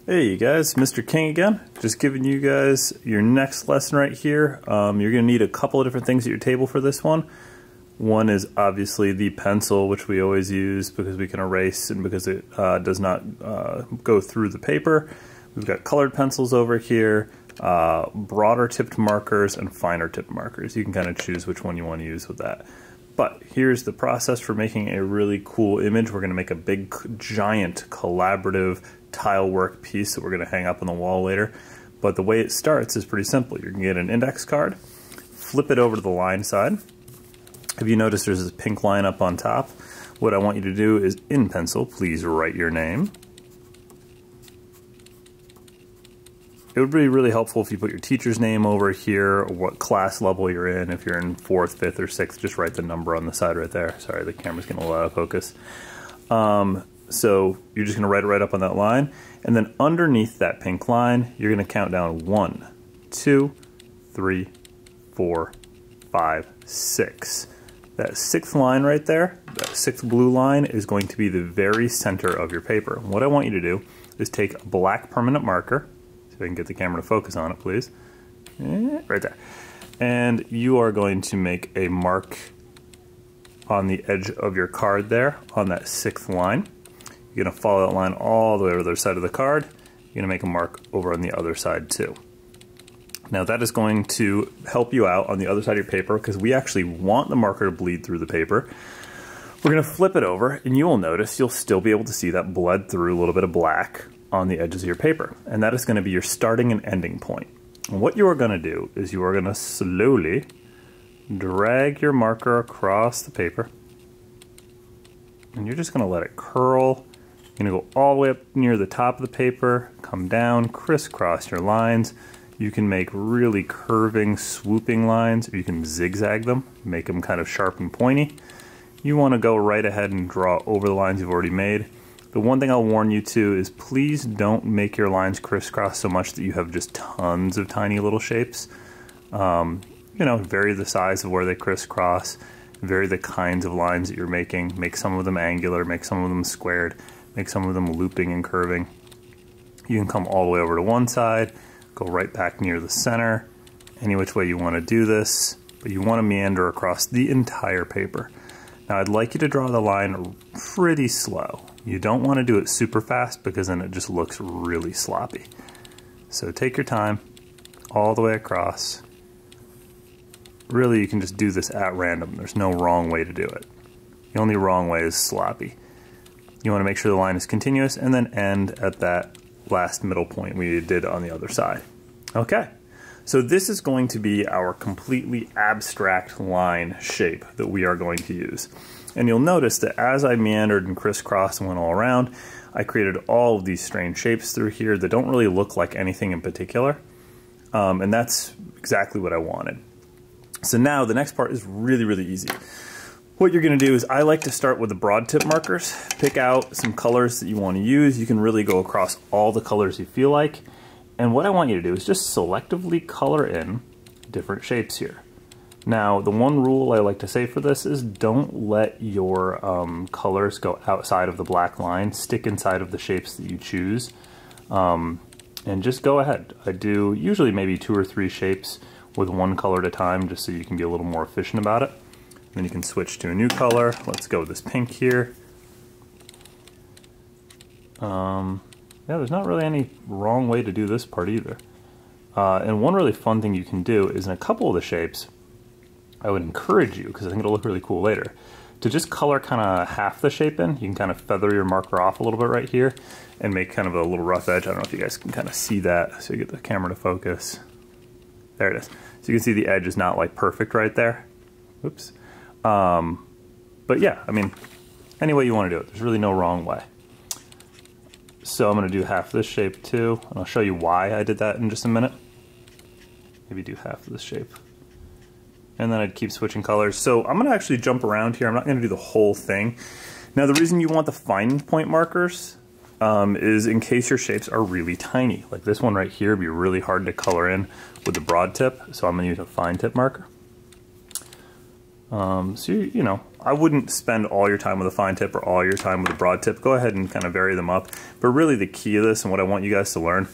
Hey you guys, Mr. King again. Just giving you guys your next lesson right here. You're going to need a couple of different things at your table for this one. One is obviously the pencil, which we always use because we can erase and because it does not go through the paper. We've got colored pencils over here, broader tipped markers, and finer tipped markers. You can kind of choose which one you want to use with that. But here's the process for making a really cool image. We're going to make a big, giant, collaborative tile work piece that we're going to hang up on the wall later. But the way it starts is pretty simple. You're going to get an index card, flip it over to the line side. If you notice there's this pink line up on top, what I want you to do is, in pencil, please write your name. It would be really helpful if you put your teacher's name over here, or what class level you're in. If you're in 4th, 5th, or 6th, just write the number on the side right there. Sorry, the camera's getting a little out of focus. So you're just going to write it right up on that line, and then underneath that pink line, you're going to count down 1, 2, 3, 4, 5, 6. That 6th line right there, that 6th blue line, is going to be the very center of your paper. And what I want you to do is take a black permanent marker, so I can get the camera to focus on it, please. Right there. And you are going to make a mark on the edge of your card there, on that 6th line. You're going to follow that line all the way over the other side of the card. You're going to make a mark over on the other side too. Now that is going to help you out on the other side of your paper because we actually want the marker to bleed through the paper. We're going to flip it over and you will notice you'll still be able to see that bled through a little bit of black on the edges of your paper. And that is going to be your starting and ending point. And what you are going to do is you are going to slowly drag your marker across the paper. And you're just going to let it curl. You're going to go all the way up near the top of the paper, come down, crisscross your lines. You can make really curving, swooping lines, or you can zigzag them, make them kind of sharp and pointy. You want to go right ahead and draw over the lines you've already made. The one thing I'll warn you to is please don't make your lines crisscross so much that you have just tons of tiny little shapes. You know, vary the size of where they crisscross, vary the kinds of lines that you're making. Make some of them angular, make some of them squared, make some of them looping and curving. You can come all the way over to one side, go right back near the center, any which way you want to do this, but you want to meander across the entire paper. Now I'd like you to draw the line pretty slow. You don't want to do it super fast because then it just looks really sloppy. So take your time all the way across. Really, you can just do this at random. There's no wrong way to do it. The only wrong way is sloppy. You want to make sure the line is continuous and then end at that last middle point we did on the other side. Okay, so this is going to be our completely abstract line shape that we are going to use. And you'll notice that as I meandered and crisscrossed and went all around, I created all of these strange shapes through here that don't really look like anything in particular. And that's exactly what I wanted. So now the next part is really, really easy. What you're going to do is I like to start with the broad tip markers. Pick out some colors that you want to use. You can really go across all the colors you feel like. And what I want you to do is just selectively color in different shapes here. Now, the one rule I like to say for this is don't let your colors go outside of the black line. Stick inside of the shapes that you choose. And just go ahead. I do usually maybe 2 or 3 shapes with one color at a time just so you can be a little more efficient about it. Then you can switch to a new color. Let's go with this pink here. Yeah, there's not really any wrong way to do this part either. And one really fun thing you can do is in a couple of the shapes, I would encourage you, because I think it'll look really cool later, to just color kind of half the shape in. You can kind of feather your marker off a little bit right here and make kind of a little rough edge. I don't know if you guys can kind of see that, so you get the camera to focus. There it is. So you can see the edge is not like perfect right there. Oops. But yeah, I mean, any way you want to do it, there's really no wrong way. So I'm going to do half this shape too, and I'll show you why I did that in just a minute. Maybe do half of this shape. And then I'd keep switching colors. So I'm going to actually jump around here. I'm not going to do the whole thing. Now the reason you want the fine point markers is in case your shapes are really tiny. Like this one right here would be really hard to color in with the broad tip, so I'm going to use a fine tip marker. So, you know, I wouldn't spend all your time with a fine tip or all your time with a broad tip. Go ahead and kind of vary them up. But really the key of this and what I want you guys to learn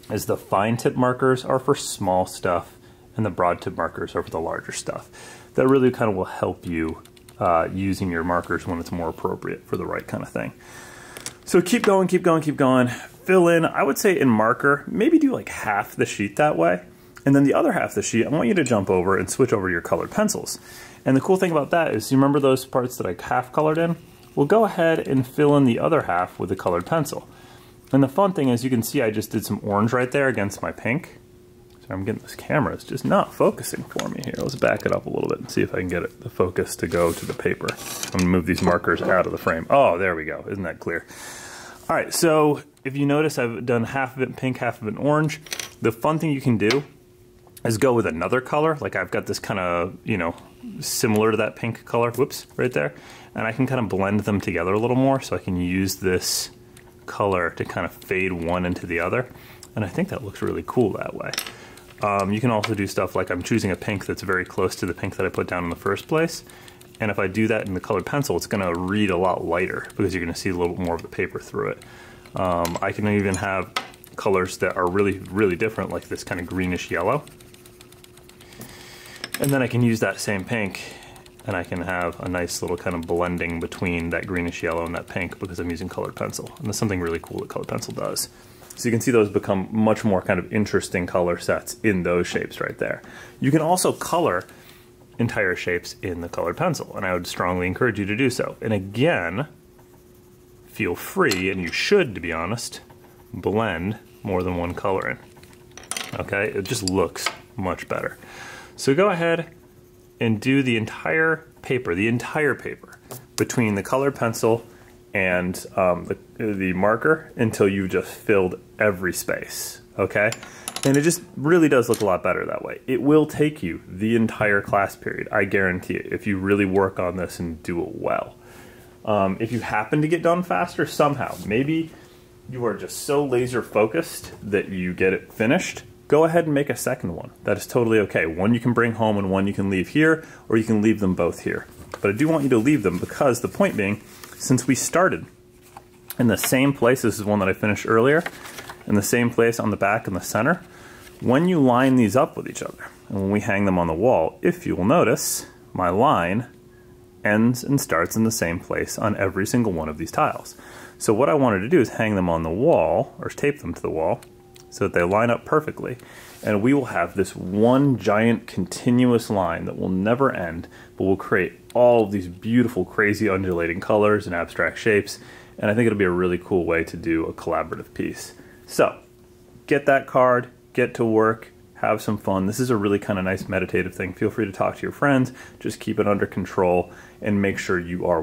is the fine tip markers are for small stuff and the broad tip markers are for the larger stuff. That really kind of will help you using your markers when it's more appropriate for the right kind of thing. So keep going, keep going, keep going. Fill in, I would say in marker, maybe do like half the sheet that way. And then the other half of the sheet, I want you to jump over and switch over to your colored pencils. And the cool thing about that is, you remember those parts that I half colored in? Well, go ahead and fill in the other half with a colored pencil. And the fun thing is, you can see I just did some orange right there against my pink. So I'm getting this camera, it's just not focusing for me here. Let's back it up a little bit and see if I can get it, the focus to go to the paper. I'm gonna move these markers out of the frame. Oh, there we go, isn't that clear? All right, so if you notice, I've done half of it in pink, half of it in orange. The fun thing you can do is go with another color. Like I've got this kind of, you know, similar to that pink color, whoops, right there. And I can kind of blend them together a little more, so I can use this color to kind of fade one into the other. And I think that looks really cool that way. You can also do stuff like I'm choosing a pink that's very close to the pink that I put down in the first place. And if I do that in the colored pencil, it's gonna read a lot lighter because you're gonna see a little more of the paper through it. I can even have colors that are really, really different, like this kind of greenish yellow. And then I can use that same pink and I can have a nice little kind of blending between that greenish yellow and that pink because I'm using colored pencil. And there's something really cool that colored pencil does. So you can see those become much more kind of interesting color sets in those shapes right there. You can also color entire shapes in the colored pencil, and I would strongly encourage you to do so. And again, feel free, and you should, to be honest, blend more than one color in. Okay, it just looks much better. So go ahead and do the entire paper between the colored pencil and the marker until you've just filled every space, okay? And it just really does look a lot better that way. It will take you the entire class period, I guarantee it, if you really work on this and do it well. If you happen to get done faster somehow, maybe you are just so laser focused that you get it finished, go ahead and make a second one. That is totally okay. One you can bring home and one you can leave here, or you can leave them both here. But I do want you to leave them because the point being, since we started in the same place, this is one that I finished earlier, in the same place on the back and the center, when you line these up with each other, and when we hang them on the wall, if you will notice, my line ends and starts in the same place on every single one of these tiles. So what I wanted to do is hang them on the wall, or tape them to the wall, so that they line up perfectly. And we will have this one giant continuous line that will never end, but will create all of these beautiful, crazy undulating colors and abstract shapes. And I think it'll be a really cool way to do a collaborative piece. So get that card, get to work, have some fun. This is a really kind of nice meditative thing. Feel free to talk to your friends, just keep it under control and make sure you are